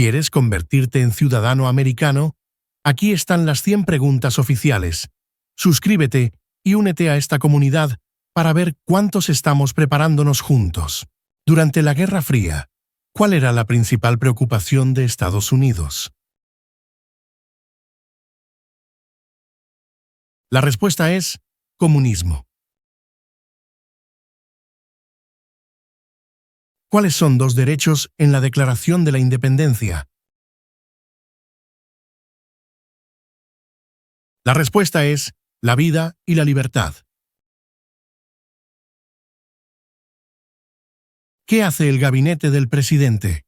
¿Quieres convertirte en ciudadano americano? Aquí están las 100 preguntas oficiales. Suscríbete y únete a esta comunidad para ver cuántos estamos preparándonos juntos. Durante la Guerra Fría, ¿cuál era la principal preocupación de Estados Unidos? La respuesta es comunismo. ¿Cuáles son dos derechos en la Declaración de la Independencia? La respuesta es la vida y la libertad. ¿Qué hace el gabinete del presidente?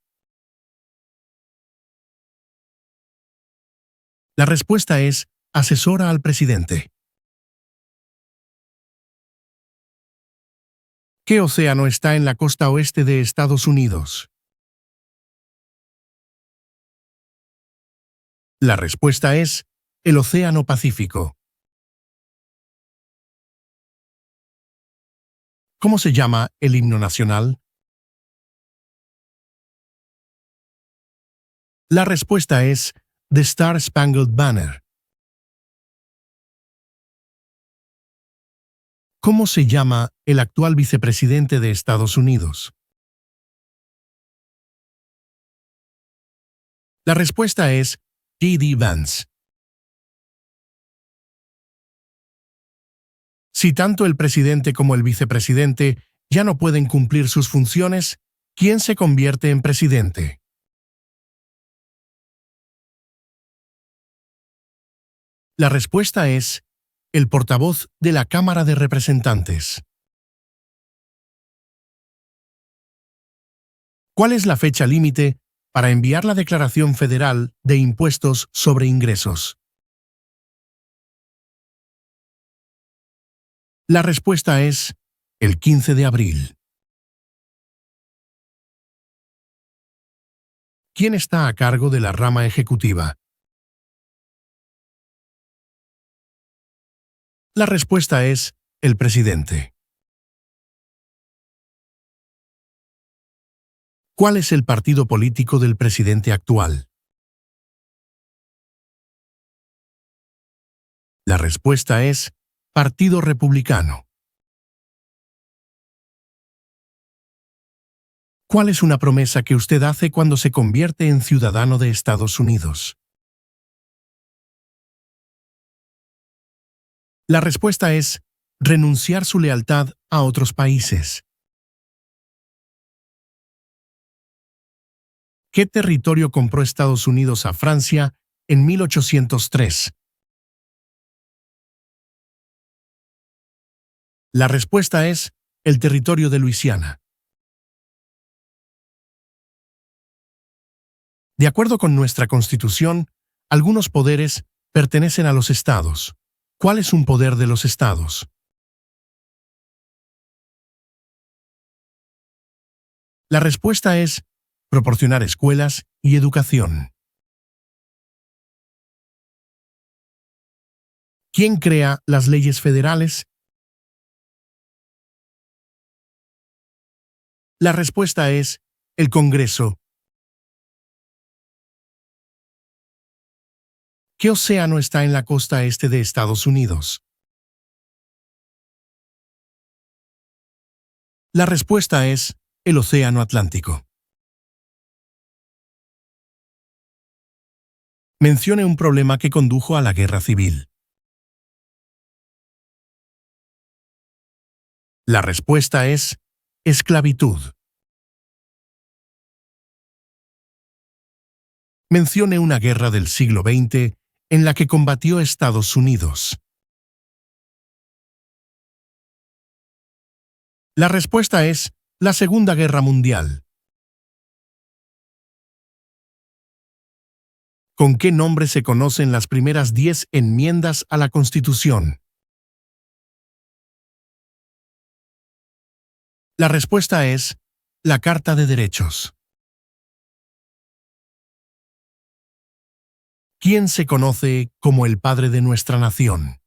La respuesta es asesora al presidente. ¿Qué océano está en la costa oeste de Estados Unidos? La respuesta es el Océano Pacífico. ¿Cómo se llama el himno nacional? La respuesta es The Star Spangled Banner. ¿Cómo se llama el actual vicepresidente de Estados Unidos? La respuesta es J.D. Vance. Si tanto el presidente como el vicepresidente ya no pueden cumplir sus funciones, ¿quién se convierte en presidente? La respuesta es el portavoz de la Cámara de Representantes. ¿Cuál es la fecha límite para enviar la Declaración Federal de Impuestos sobre Ingresos? La respuesta es el 15 de abril. ¿Quién está a cargo de la rama ejecutiva? La respuesta es el presidente. ¿Cuál es el partido político del presidente actual? La respuesta es Partido Republicano. ¿Cuál es una promesa que usted hace cuando se convierte en ciudadano de Estados Unidos? La respuesta es renunciar su lealtad a otros países. ¿Qué territorio compró Estados Unidos a Francia en 1803? La respuesta es el territorio de Luisiana. De acuerdo con nuestra Constitución, algunos poderes pertenecen a los estados. ¿Cuál es un poder de los estados? La respuesta es proporcionar escuelas y educación. ¿Quién crea las leyes federales? La respuesta es el Congreso. ¿Qué océano está en la costa este de Estados Unidos? La respuesta es el Océano Atlántico. Mencione un problema que condujo a la guerra civil. La respuesta es esclavitud. Mencione una guerra del siglo XX en la que combatió Estados Unidos. La respuesta es la Segunda Guerra Mundial. ¿Con qué nombre se conocen las primeras 10 enmiendas a la Constitución? La respuesta es la Carta de Derechos. ¿Quién se conoce como el padre de nuestra nación?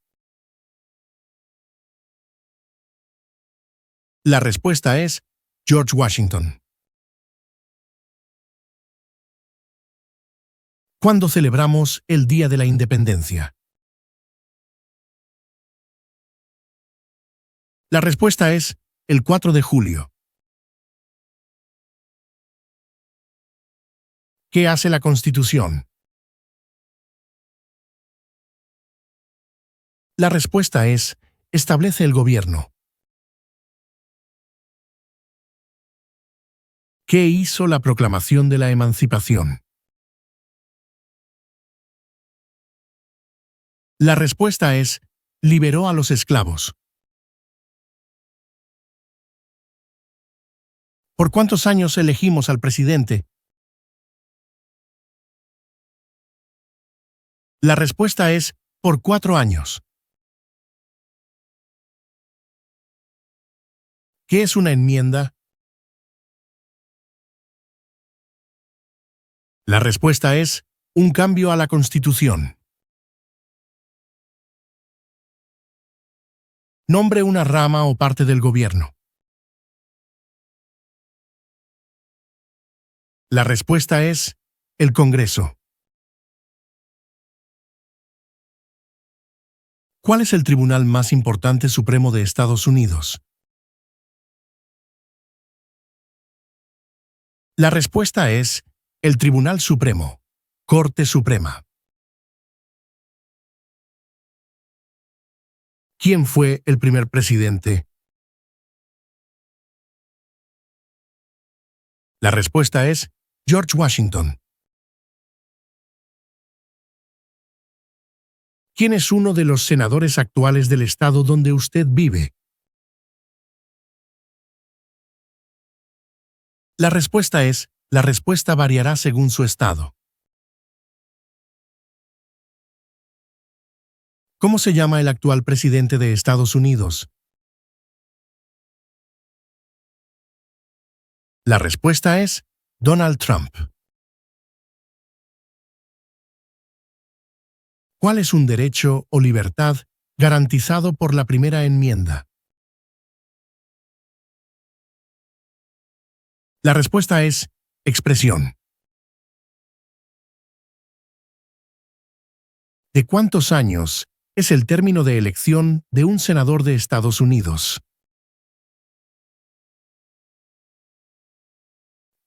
La respuesta es George Washington. ¿Cuándo celebramos el Día de la Independencia? La respuesta es el 4 de julio. ¿Qué hace la Constitución? La respuesta es establece el gobierno. ¿Qué hizo la Proclamación de la Emancipación? La respuesta es liberó a los esclavos. ¿Por cuántos años elegimos al presidente? La respuesta es por 4 años. ¿Qué es una enmienda? La respuesta es un cambio a la Constitución. Nombre una rama o parte del gobierno. La respuesta es el Congreso. ¿Cuál es el tribunal más importante supremo de Estados Unidos? La respuesta es el Tribunal Supremo, Corte Suprema. ¿Quién fue el primer presidente? La respuesta es George Washington. ¿Quién es uno de los senadores actuales del estado donde usted vive? La respuesta variará según su estado. ¿Cómo se llama el actual presidente de Estados Unidos? La respuesta es Donald Trump. ¿Cuál es un derecho o libertad garantizado por la primera enmienda? La respuesta es expresión. ¿De cuántos años es el término de elección de un senador de Estados Unidos?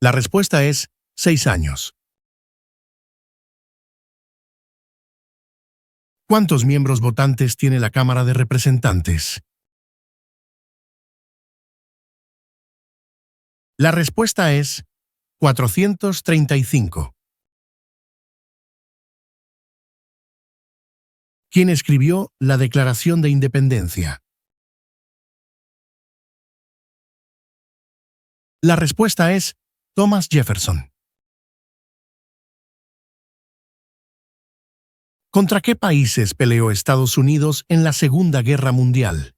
La respuesta es 6 años. ¿Cuántos miembros votantes tiene la Cámara de Representantes? La respuesta es 435. ¿Quién escribió la Declaración de Independencia? La respuesta es Thomas Jefferson. ¿Contra qué países peleó Estados Unidos en la Segunda Guerra Mundial?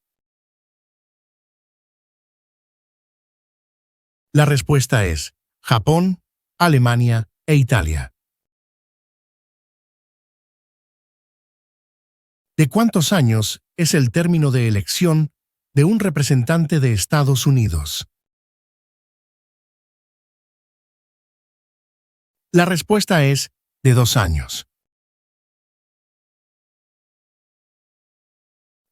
La respuesta es Japón, Alemania e Italia. ¿De cuántos años es el término de elección de un representante de Estados Unidos? La respuesta es de 2 años.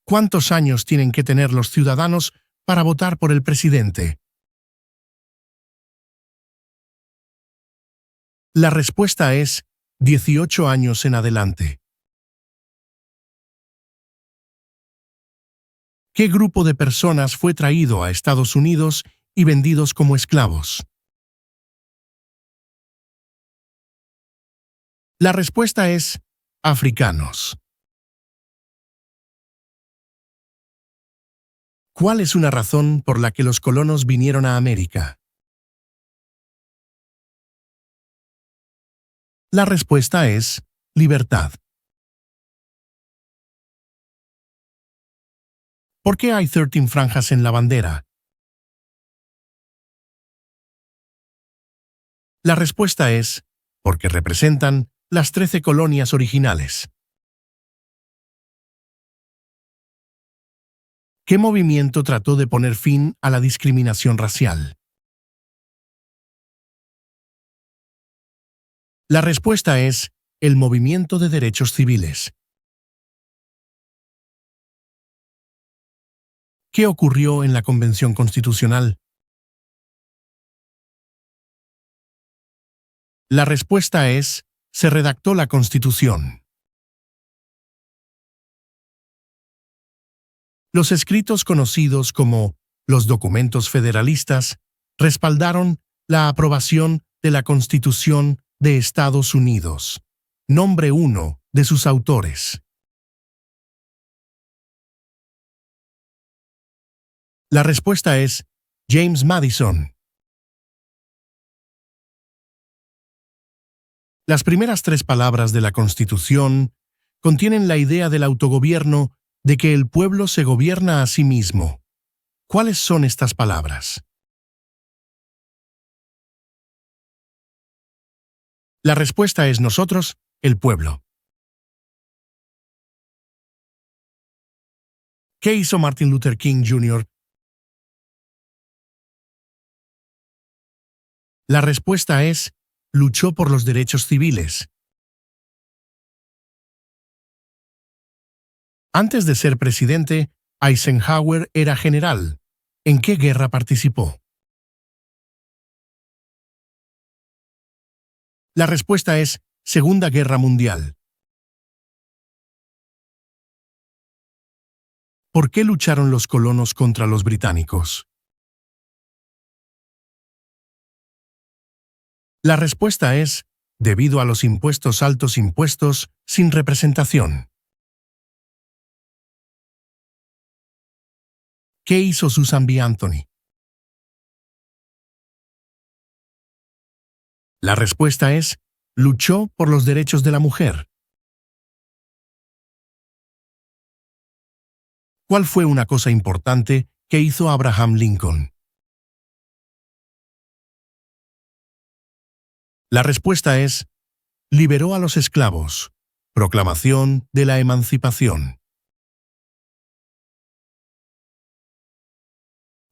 ¿Cuántos años tienen que tener los ciudadanos para votar por el presidente? La respuesta es 18 años en adelante. ¿Qué grupo de personas fue traído a Estados Unidos y vendidos como esclavos? La respuesta es africanos. ¿Cuál es una razón por la que los colonos vinieron a América? La respuesta es libertad. ¿Por qué hay 13 franjas en la bandera? La respuesta es porque representan las 13 colonias originales. ¿Qué movimiento trató de poner fin a la discriminación racial? La respuesta es el movimiento de derechos civiles. ¿Qué ocurrió en la Convención Constitucional? La respuesta es, se redactó la Constitución. Los escritos conocidos como los documentos federalistas respaldaron la aprobación de la Constitución de Estados Unidos. Nombre 1 de sus autores. La respuesta es James Madison. Las primeras 3 palabras de la Constitución contienen la idea del autogobierno de que el pueblo se gobierna a sí mismo. ¿Cuáles son estas palabras? La respuesta es nosotros, el pueblo. ¿Qué hizo Martin Luther King Jr.? La respuesta es, luchó por los derechos civiles. Antes de ser presidente, Eisenhower era general. ¿En qué guerra participó? La respuesta es Segunda Guerra Mundial. ¿Por qué lucharon los colonos contra los británicos? La respuesta es, debido a los altos impuestos sin representación. ¿Qué hizo Susan B. Anthony? La respuesta es, luchó por los derechos de la mujer. ¿Cuál fue una cosa importante que hizo Abraham Lincoln? La respuesta es, liberó a los esclavos. Proclamación de la emancipación.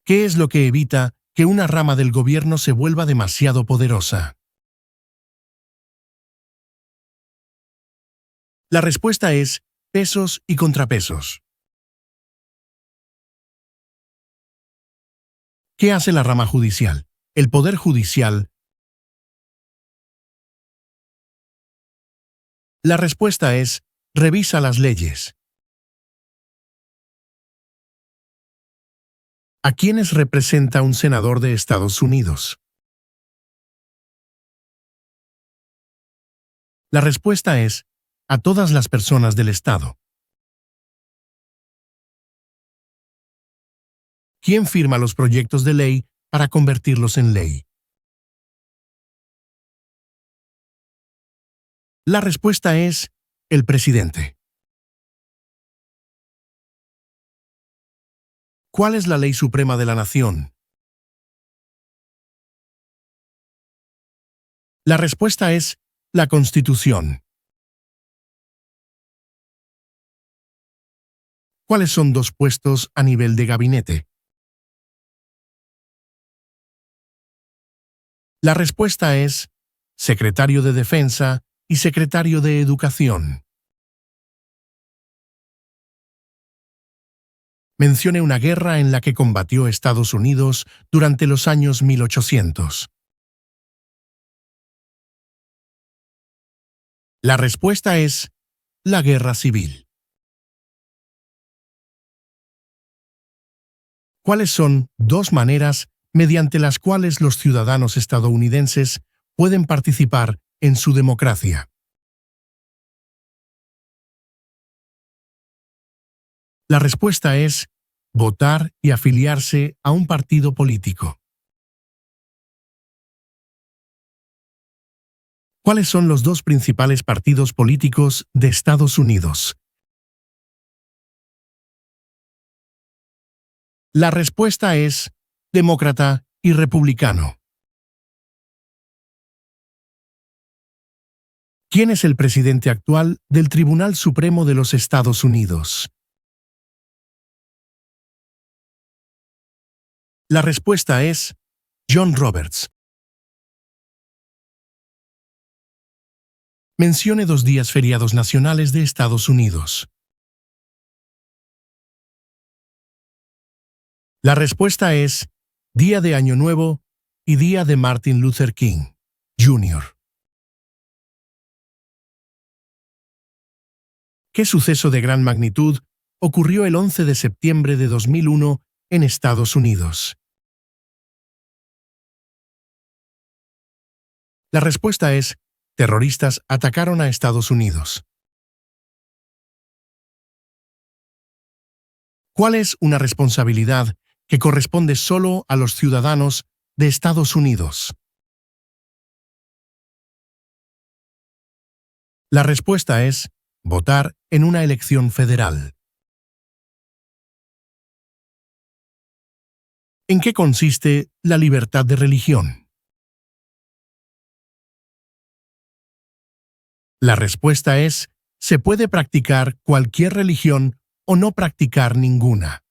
¿Qué es lo que evita que una rama del gobierno se vuelva demasiado poderosa? La respuesta es pesos y contrapesos. ¿Qué hace la rama judicial? El Poder Judicial. La respuesta es, revisa las leyes. ¿A quiénes representa un senador de Estados Unidos? La respuesta es, a todas las personas del Estado. ¿Quién firma los proyectos de ley para convertirlos en ley? La respuesta es, el presidente. ¿Cuál es la ley suprema de la nación? La respuesta es, la Constitución. ¿Cuáles son 2 puestos a nivel de gabinete? La respuesta es, secretario de Defensa y secretario de Educación. Mencione una guerra en la que combatió Estados Unidos durante los años 1800. La respuesta es, la Guerra Civil. ¿Cuáles son 2 maneras mediante las cuales los ciudadanos estadounidenses pueden participar en su democracia? La respuesta es, votar y afiliarse a un partido político. ¿Cuáles son los 2 principales partidos políticos de Estados Unidos? La respuesta es, demócrata y republicano. ¿Quién es el presidente actual del Tribunal Supremo de los Estados Unidos? La respuesta es, John Roberts. Mencione 2 días feriados nacionales de Estados Unidos. La respuesta es Día de Año Nuevo y Día de Martin Luther King, Jr. ¿Qué suceso de gran magnitud ocurrió el 11 de septiembre de 2001 en Estados Unidos? La respuesta es terroristas atacaron a Estados Unidos. ¿Cuál es una responsabilidad que corresponde solo a los ciudadanos de Estados Unidos? La respuesta es votar en una elección federal. ¿En qué consiste la libertad de religión? La respuesta es, se puede practicar cualquier religión o no practicar ninguna.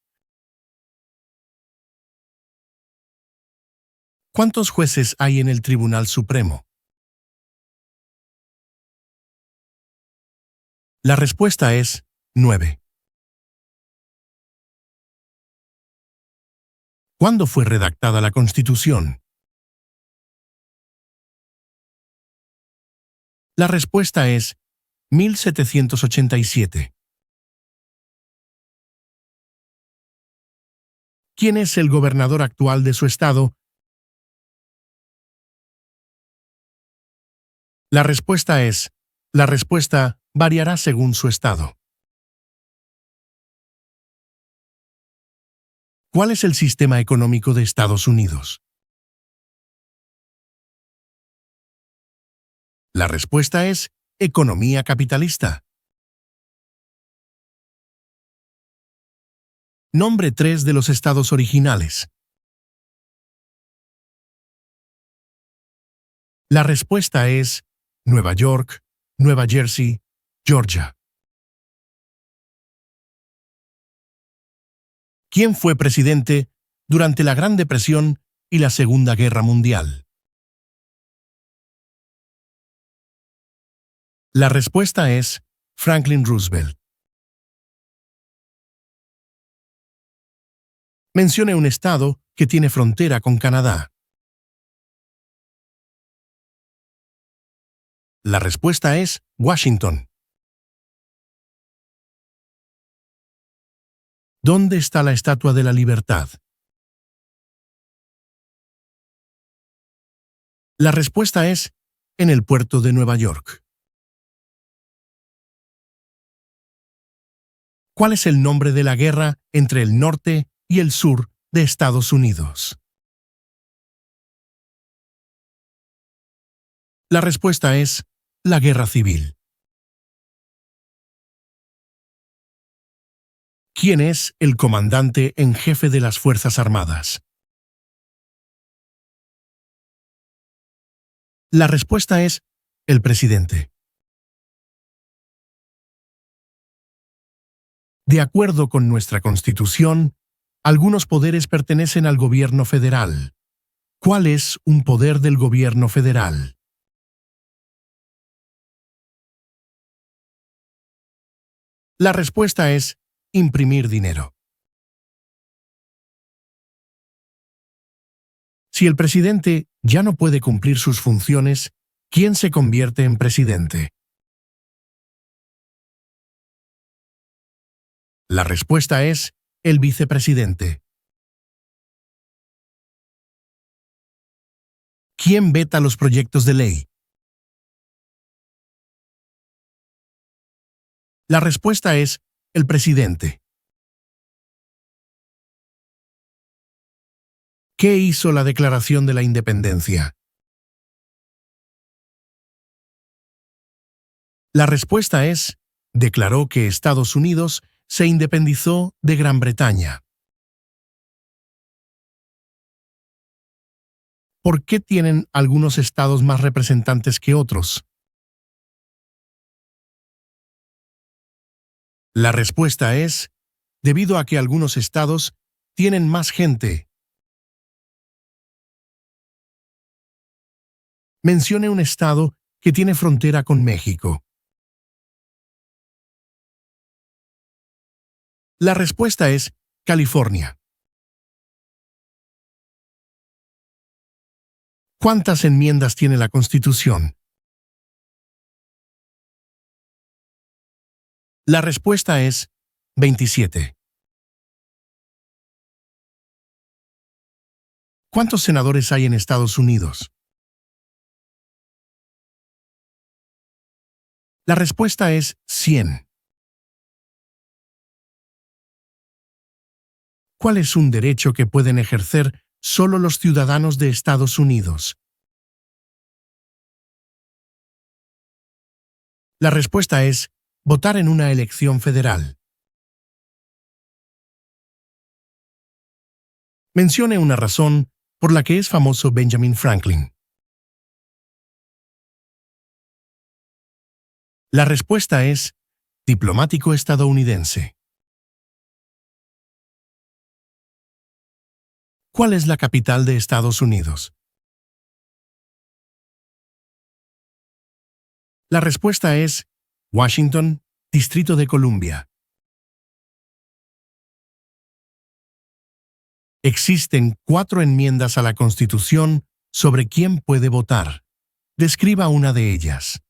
¿Cuántos jueces hay en el Tribunal Supremo? La respuesta es 9. ¿Cuándo fue redactada la Constitución? La respuesta es 1787. ¿Quién es el gobernador actual de su estado? La respuesta variará según su estado. ¿Cuál es el sistema económico de Estados Unidos? La respuesta es economía capitalista. Nombre 3 de los estados originales. La respuesta es Nueva York, Nueva Jersey, Georgia. ¿Quién fue presidente durante la Gran Depresión y la Segunda Guerra Mundial? La respuesta es Franklin Roosevelt. Mencione un estado que tiene frontera con Canadá. La respuesta es Washington. ¿Dónde está la Estatua de la Libertad? La respuesta es en el puerto de Nueva York. ¿Cuál es el nombre de la guerra entre el norte y el sur de Estados Unidos? La respuesta es la Guerra Civil. ¿Quién es el comandante en jefe de las Fuerzas Armadas? La respuesta es el presidente. De acuerdo con nuestra Constitución, algunos poderes pertenecen al gobierno federal. ¿Cuál es un poder del gobierno federal? La respuesta es imprimir dinero. Si el presidente ya no puede cumplir sus funciones, ¿quién se convierte en presidente? La respuesta es el vicepresidente. ¿Quién veta los proyectos de ley? La respuesta es el presidente. ¿Qué hizo la Declaración de la Independencia? La respuesta es, declaró que Estados Unidos se independizó de Gran Bretaña. ¿Por qué tienen algunos estados más representantes que otros? La respuesta es, debido a que algunos estados tienen más gente. Mencione un estado que tiene frontera con México? La respuesta es California. ¿Cuántas enmiendas tiene la Constitución? La respuesta es 27. ¿Cuántos senadores hay en Estados Unidos? La respuesta es 100. ¿Cuál es un derecho que pueden ejercer solo los ciudadanos de Estados Unidos? La respuesta es votar en una elección federal. Mencione una razón por la que es famoso Benjamin Franklin. La respuesta es diplomático estadounidense. ¿Cuál es la capital de Estados Unidos? La respuesta es Washington, Distrito de Columbia. Existen 4 enmiendas a la Constitución sobre quién puede votar. Describa una de ellas.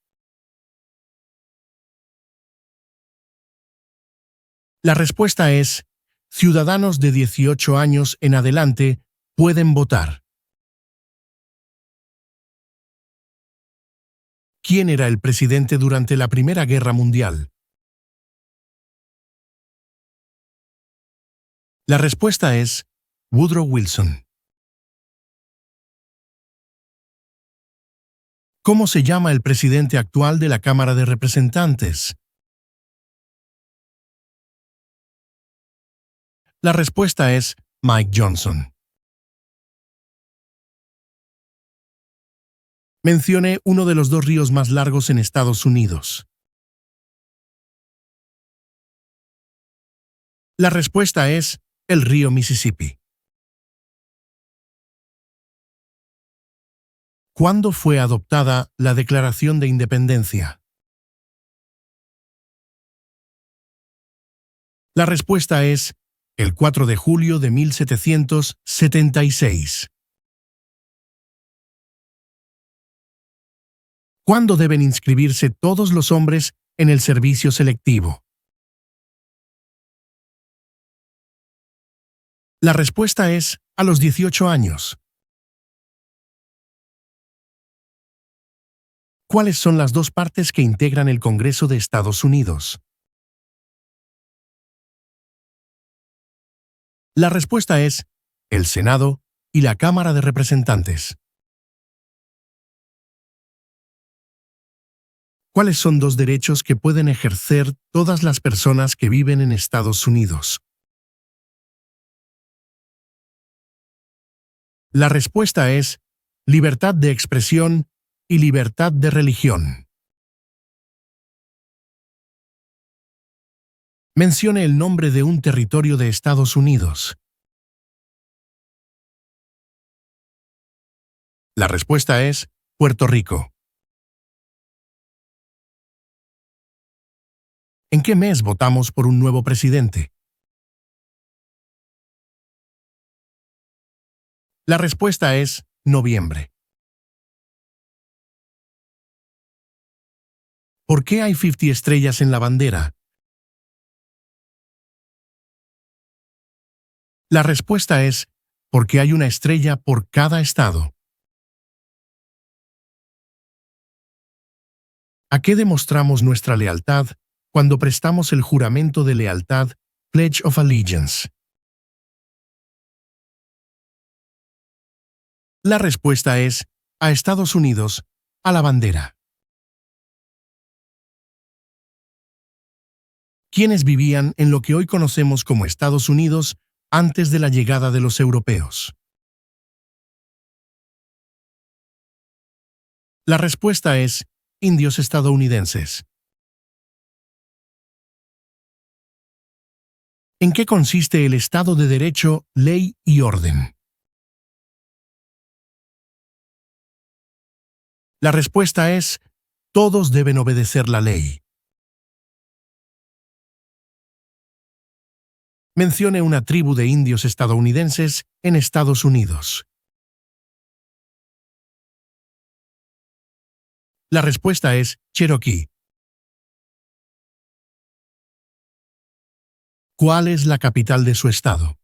La respuesta es ciudadanos de 18 años en adelante pueden votar. ¿Quién era el presidente durante la Primera Guerra Mundial? La respuesta es Woodrow Wilson. ¿Cómo se llama el presidente actual de la Cámara de Representantes? La respuesta es Mike Johnson. Mencione uno de los 2 ríos más largos en Estados Unidos. La respuesta es el río Mississippi. ¿Cuándo fue adoptada la Declaración de Independencia? La respuesta es el 4 de julio de 1776. ¿Cuándo deben inscribirse todos los hombres en el servicio selectivo? La respuesta es a los 18 años. ¿Cuáles son las 2 partes que integran el Congreso de Estados Unidos? La respuesta es el Senado y la Cámara de Representantes. ¿Cuáles son 2 derechos que pueden ejercer todas las personas que viven en Estados Unidos? La respuesta es libertad de expresión y libertad de religión. Mencione el nombre de un territorio de Estados Unidos. La respuesta es Puerto Rico. ¿En qué mes votamos por un nuevo presidente? La respuesta es noviembre. ¿Por qué hay 50 estrellas en la bandera? La respuesta es porque hay una estrella por cada estado. ¿A qué demostramos nuestra lealtad cuando prestamos el juramento de lealtad, Pledge of Allegiance? La respuesta es a Estados Unidos, a la bandera. ¿Quiénes vivían en lo que hoy conocemos como Estados Unidos antes de la llegada de los europeos? La respuesta es indios estadounidenses. ¿En qué consiste el Estado de Derecho, ley y orden? La respuesta es Todos deben obedecer la ley. Mencione una tribu de indios estadounidenses en Estados Unidos. La respuesta es Cherokee. ¿Cuál es la capital de su estado?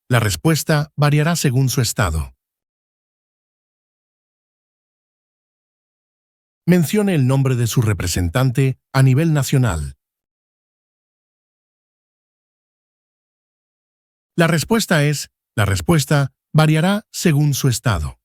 La respuesta variará según su estado. Mencione el nombre de su representante a nivel nacional. La respuesta variará según su estado.